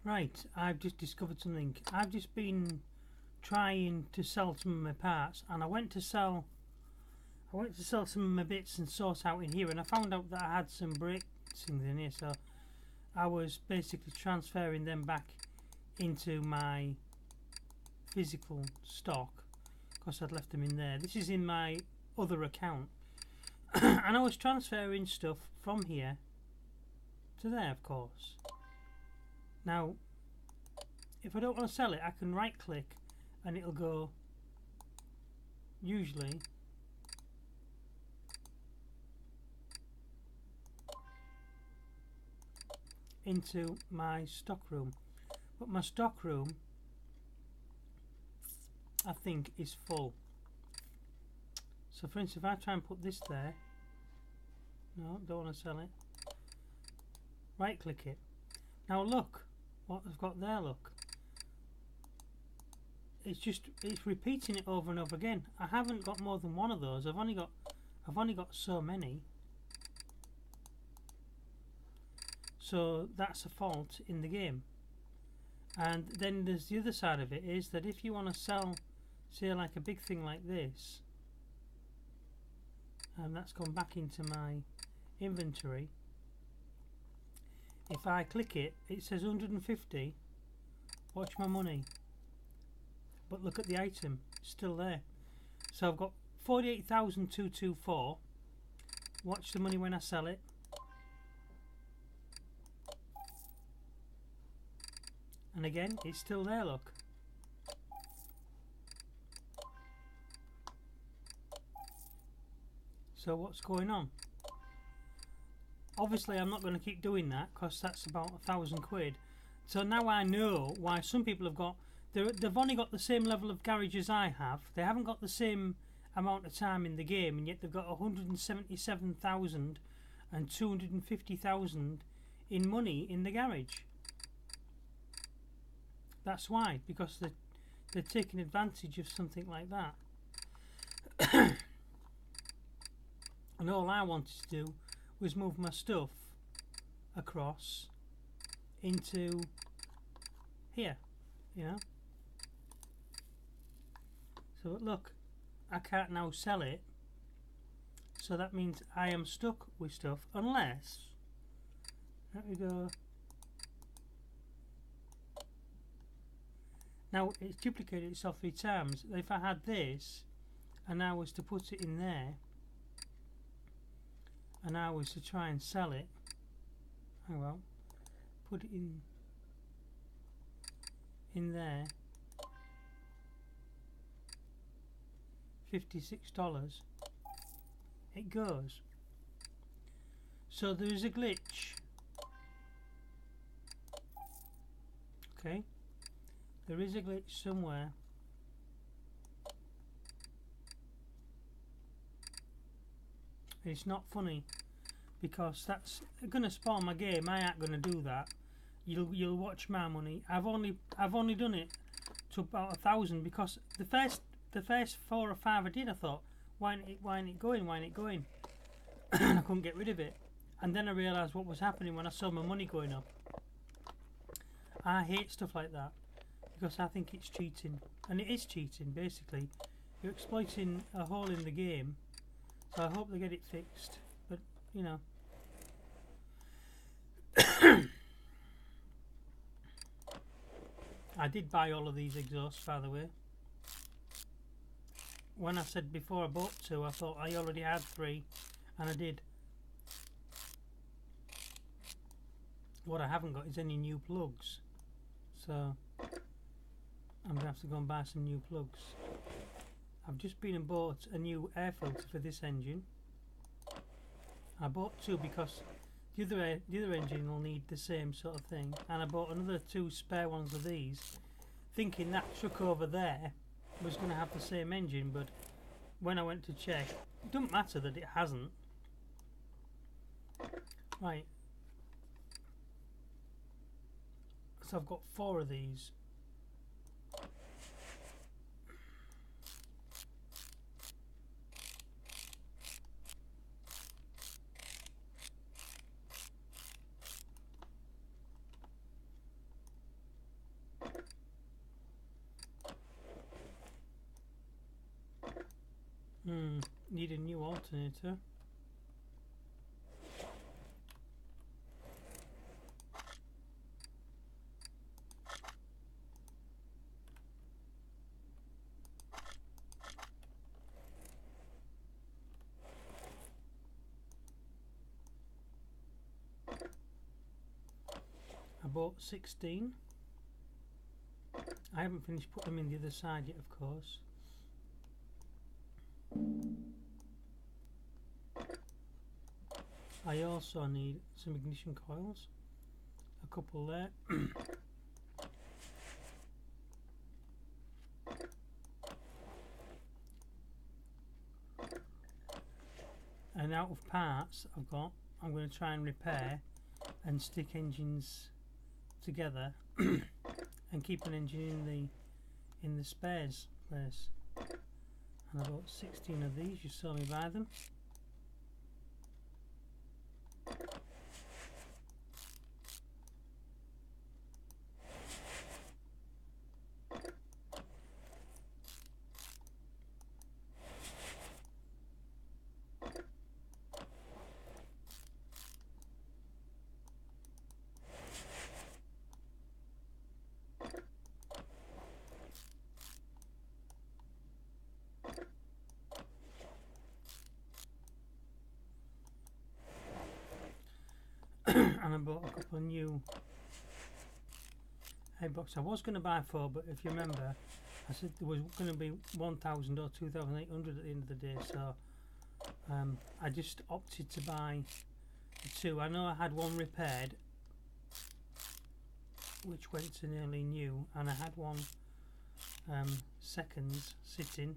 Right, I've just discovered something. I've just been trying to sell some of my parts, and I went to sell some of my bits and sort out in here, and I found out that I had some brake things in here, so I was basically transferring them back into my physical stock because I'd left them in there. This is in my other account and I was transferring stuff from here to there, of course. Now if I don't want to sell it, I can right click and it'll go usually into my stock room, but my stock room I think is full. So for instance, if I try and put this there, no, don't want to sell it, right click it. Now look what I've got there, look. It's repeating it over and over again. I haven't got more than one of those. I've only got so many. So that's a fault in the game. And then there's the other side of it, is that if you want to sell, say like a big thing like this, and that's gone back into my inventory, if I click it, it says 150, watch my money, but look at the item, it's still there. So I've got 48,224, watch the money when I sell it, and again it's still there, look. So what's going on? Obviously I'm not going to keep doing that because that's about £1,000. So now I know why some people have got, they've only got the same level of garage as I have. They haven't got the same amount of time in the game, and yet they've got 177,000 and 250,000 in money in the garage. That's why, because they're taking advantage of something like that. And all I wanted to do was move my stuff across into here, you know. So look, I can't now sell it, so that means I am stuck with stuff unless, let me go, now it's duplicated itself 3 times. If I had this and I was to put it in there and I was to try and sell it, oh well, put it in there, $56, it goes. So there is a glitch. Okay, there is a glitch somewhere. It's not funny because that's gonna spawn my game. I ain't gonna do that. You'll watch my money. I've only done it to about 1,000 because the first 4 or 5 I did, I thought, why ain't it going? And I couldn't get rid of it. And then I realised what was happening when I saw my money going up. I hate stuff like that because I think it's cheating, and it is cheating. Basically, you're exploiting a hole in the game. So I hope they get it fixed, but you know. I did buy all of these exhausts, by the way. When I said before I bought 2, I thought I already had 3, and I did. What I haven't got is any new plugs, so I'm going to have to go and buy some new plugs. I've just been and bought a new air filter for this engine. I bought 2 because the other engine will need the same sort of thing, and I bought another 2 spare ones of these, thinking that truck over there was going to have the same engine, but when I went to check, it doesn't matter that it hasn't. Right, so I've got 4 of these. alternator. I bought 16. I haven't finished putting them in the other side yet, of course. I also need some ignition coils, a couple there. And out of parts I'm going to try and repair and stick engines together and keep an engine in the spares place. And I bought 16 of these, you saw me buy them. And I bought a couple of new airbox. I was going to buy 4, but if you remember, I said there was going to be 1,000 or 2,800 at the end of the day, so I just opted to buy 2. I know I had one repaired, which went to nearly new, and I had one seconds sitting.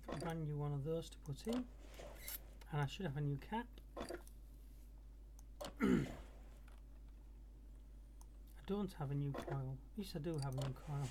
Got a brand new one of those to put in, and I should have a new cap. I don't have a new coil. Yes, I do have a new coil.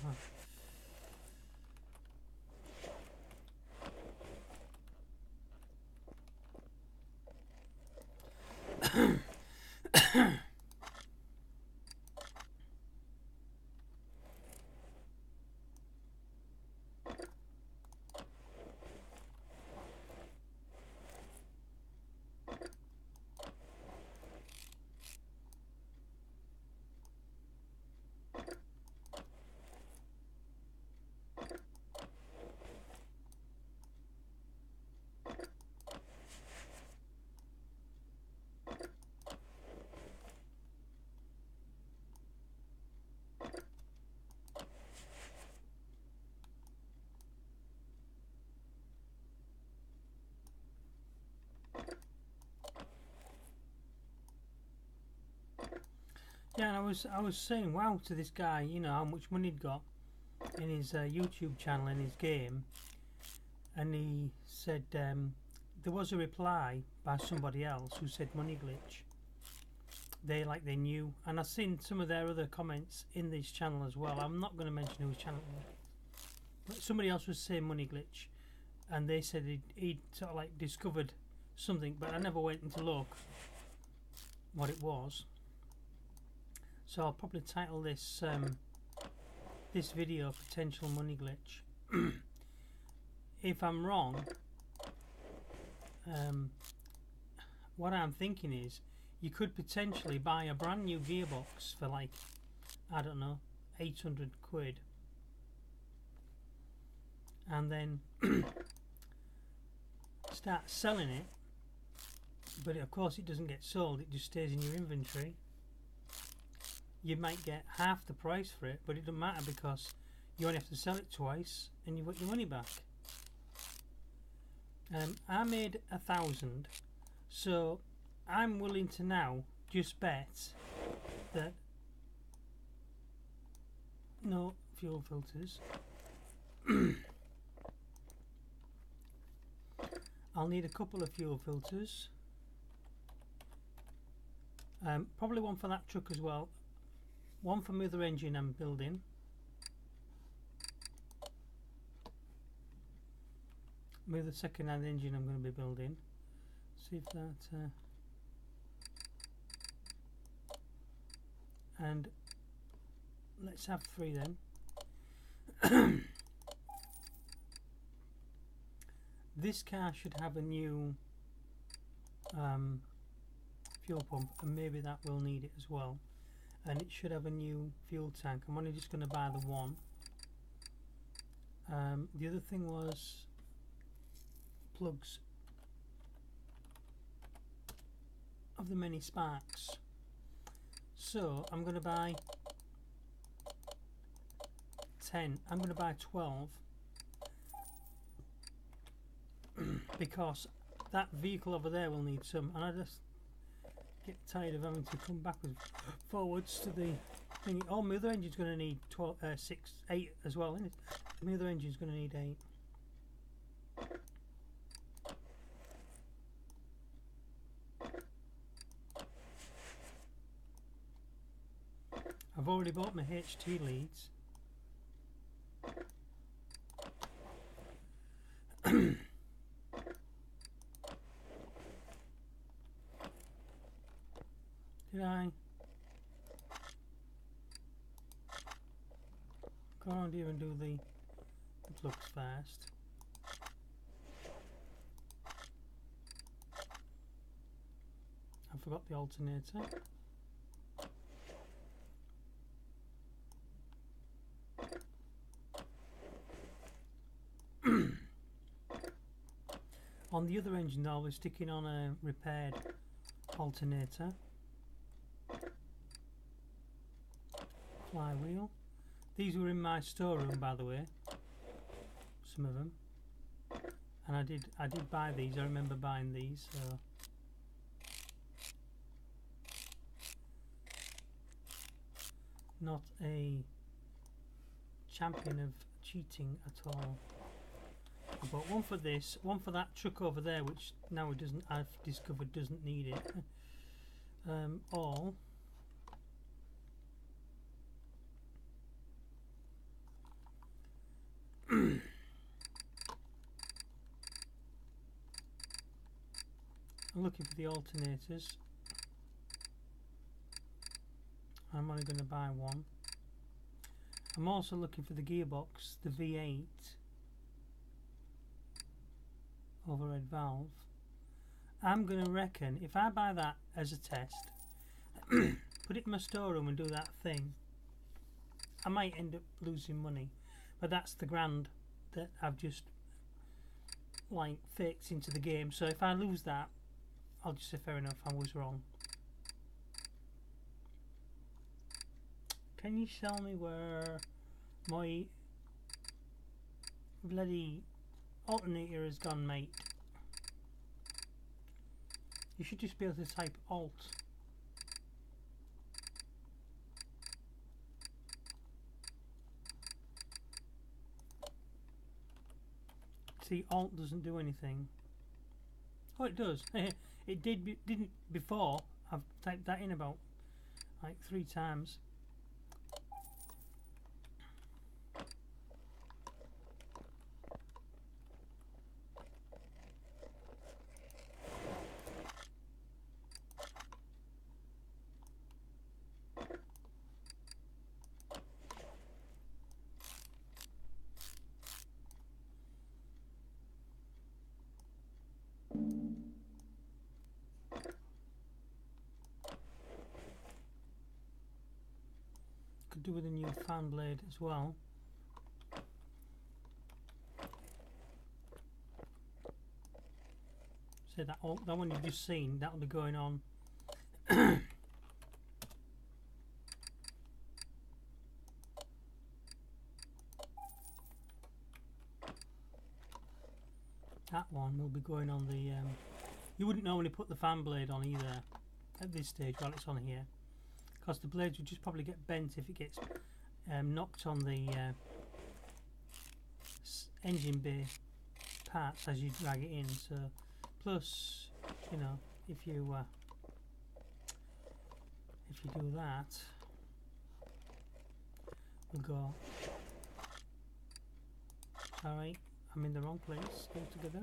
Yeah, and I was saying wow to this guy, you know, how much money he'd got in his YouTube channel, in his game, and he said there was a reply by somebody else who said money glitch. They knew, and I've seen some of their other comments in this channel as well. I'm not going to mention whose channel it was, but somebody else was saying money glitch, and they said he'd sort of like discovered something, but I never went to look what it was. So I'll probably title this this video "Potential Money Glitch." If I'm wrong, what I'm thinking is you could potentially buy a brand new gearbox for like, I don't know, 800 quid, and then start selling it, but of course it doesn't get sold, it just stays in your inventory. You might get half the price for it, but it doesn't matter because you only have to sell it twice and you get your money back. I made 1,000, so I'm willing to now just bet that no fuel filters. I'll need a couple of fuel filters, probably one for that truck as well. One for my other engine I'm building. My other second-hand engine I'm going to be building. See if that... and let's have 3 then. This car should have a new fuel pump, and maybe that will need it as well. And it should have a new fuel tank. I'm only just going to buy the one. The other thing was plugs of the many sparks. So I'm going to buy 10. I'm going to buy 12 because that vehicle over there will need some, and I just get tired of having to come backwards, forwards to the thing. Oh, my other engine's going to need 12, 8 as well, isn't it? My other engine's going to need 8. I've already bought my HT leads. Did I go around here and do the plugs first? I forgot the alternator. On the other engine though, we're sticking on a repaired alternator. Flywheel. These were in my storeroom, by the way. Some of them. And I did buy these. I remember buying these. So not a champion of cheating at all. I bought one for this, one for that truck over there, which now it doesn't. I've discovered doesn't need it. All. I'm looking for the alternators. I'm only going to buy one. I'm also looking for the gearbox, the V8 overhead valve. I'm going to reckon if I buy that as a test, put it in my storeroom and do that thing, I might end up losing money. But that's the grand that I've just like faked into the game. So if I lose that, I'll just say fair enough, I was wrong. Can you tell me where my bloody alternator has gone, mate? You should just be able to type Alt. See, Alt doesn't do anything. Oh, it does. It didn't before. I've typed that in about like 3 times. Could do with a new fan blade as well. So that one you've just seen, that'll be going on. That one will be going on the. You wouldn't normally put the fan blade on either at this stage while it's on here, because the blades would just probably get bent if it gets knocked on the engine bay parts as you drag it in. So, plus, you know, if you do that, we'll go. Sorry, I'm in the wrong place altogether.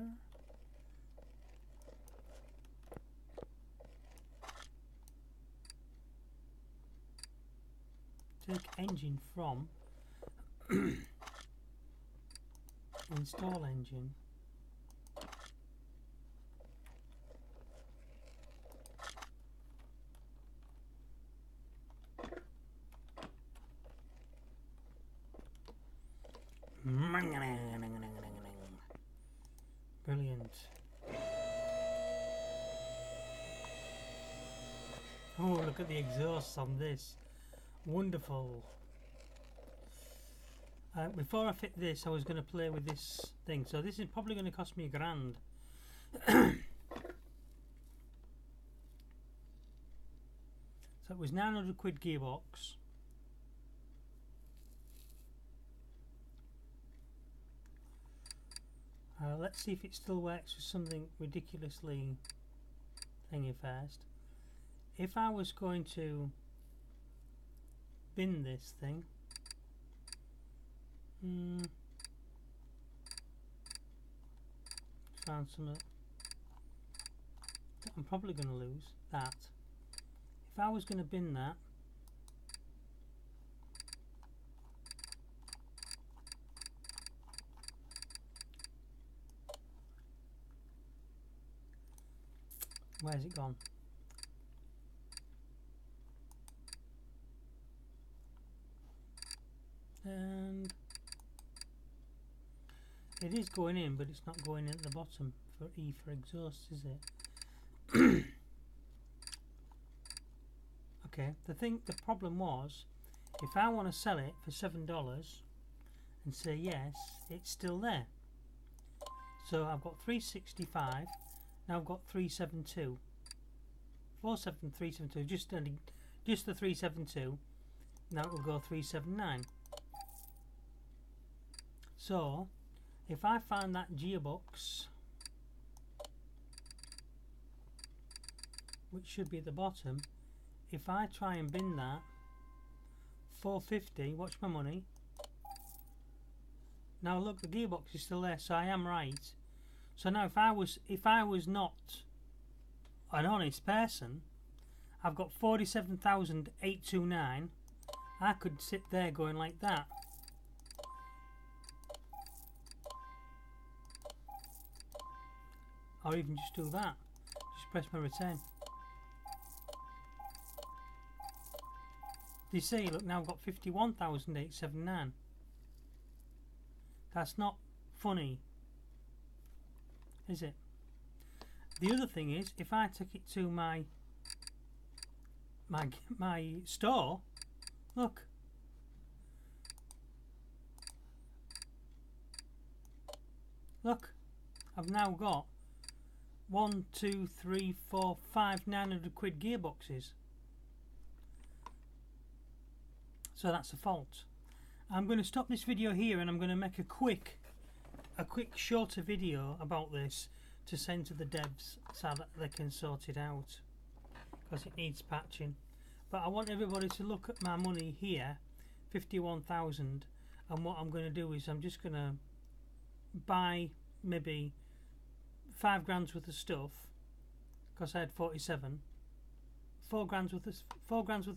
take engine from install engine. Brilliant. Oh, look at the exhausts on this. Wonderful. Before I fit this, I was going to play with this thing. So this is probably going to cost me £1,000. So it was £900 gearbox. Let's see if it still works with something ridiculously thingy first. If I was going to bin this thing, found some. I'm probably going to lose that. If I was going to bin that, where's it gone? And it is going in, but it's not going in at the bottom for E for exhaust, is it? Okay, the problem was, if I want to sell it for $7 and say yes, it's still there. So I've got 365, now I've got 372. 47372, just the 372. Now it will go 379. So if I find that gearbox, which should be at the bottom, if I try and bin that, 450, watch my money. Now look, the gearbox is still there, so I am right. So now if I was not an honest person, I've got 47,829. I could sit there going like that. Or even just do that. Just press my return. You see, look, now I've got 51,879. That's not funny, is it? The other thing is, if I took it to my store, look. Look, I've now got 1, 2, 3, 4, 5 £900 gearboxes. So that's a fault. I'm going to stop this video here, and I'm going to make a quick shorter video about this to send to the devs so that they can sort it out, because it needs patching. But I want everybody to look at my money here, 51,000, and what I'm going to do is I'm just going to buy maybe 5 grand's worth of stuff, because I had 47, 4 grand's worth of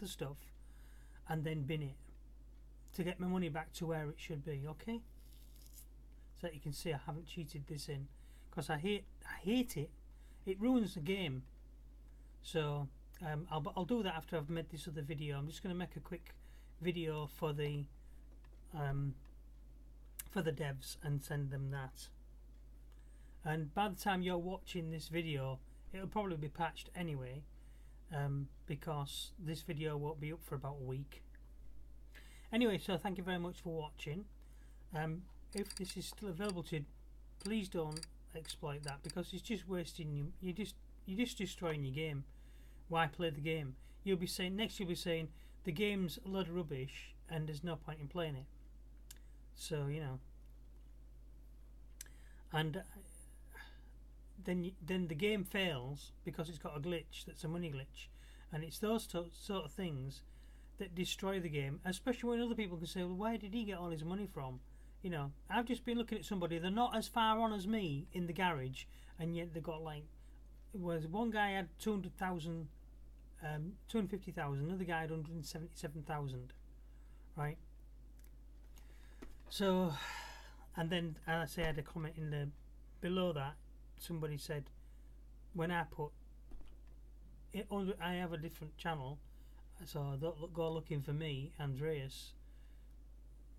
stuff, and then bin it to get my money back to where it should be. Okay, so that you can see I haven't cheated this in, because I hate it. It ruins the game. So I'll do that after I've made this other video. I'm just going to make a quick video for the devs and send them that. And by the time you're watching this video, it'll probably be patched anyway, because this video won't be up for about a week. Anyway, so thank you very much for watching. If this is still available to you, please don't exploit that, because it's just wasting you. You're just destroying your game. Why play the game? You'll be saying the game's a load of rubbish and there's no point in playing it. So you know, and then the game fails because it's got a glitch that's a money glitch, and it's those sort of things that destroy the game. Especially when other people can say, well, where did he get all his money from? You know, I've just been looking at somebody, they're not as far on as me in the garage, and yet they got like, was one guy had 250,000, another guy had 177,000. right? So, and then as I say, I had a comment in the below that. Somebody said when I put it, I have a different channel, so don't go looking for me, Andreas,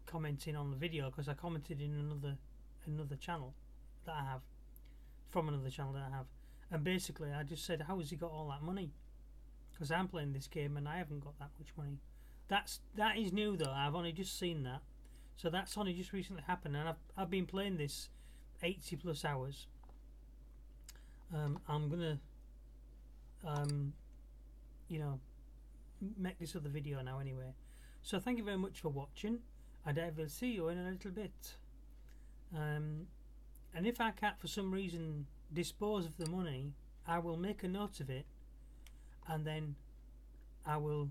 commenting on the video, because I commented in another channel that I have, from another channel that I have, and basically I just said, how has he got all that money? Because I'm playing this game and I haven't got that much money. That is new though. I've only just seen that, so that's only just recently happened, and I've been playing this 80 plus hours. I'm gonna you know, make this other video now anyway. So thank you very much for watching, and I will see you in a little bit. And if I can't for some reason dispose of the money, I will make a note of it, and then I will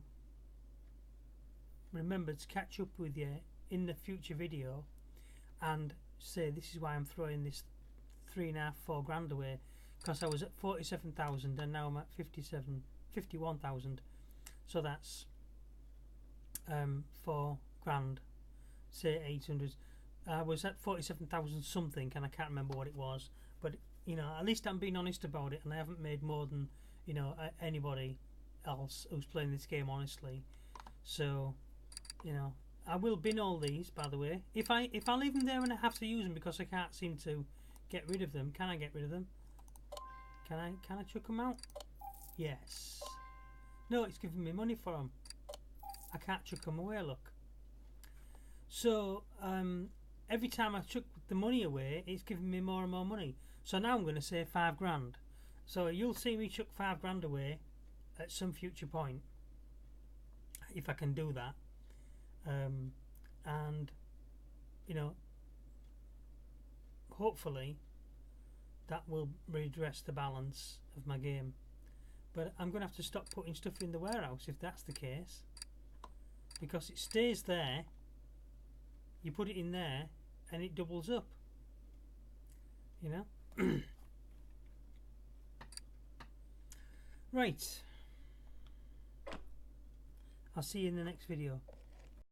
remember to catch up with you in the future video and say this is why I'm throwing this 3.5–4 grand away, because I was at 47,000 and now I'm at 51,000, so that's 4 grand, say 800. I was at 47,000 something and I can't remember what it was, but you know, at least I'm being honest about it, and I haven't made more than, you know, anybody else who's playing this game honestly. So, you know, I will bin all these, by the way. If I leave them there and I have to use them because I can't seem to get rid of them, can I get rid of them? Can I chuck them out? Yes. No, it's giving me money for them. I can't chuck them away, look. So every time I chuck the money away, it's giving me more and more money. So now I'm going to say 5 grand. So you'll see me chuck 5 grand away at some future point, if I can do that. And you know, hopefully that will redress the balance of my game. But I'm going to have to stop putting stuff in the warehouse if that's the case, because it stays there. You put it in there and it doubles up, you know. Right, I'll see you in the next video.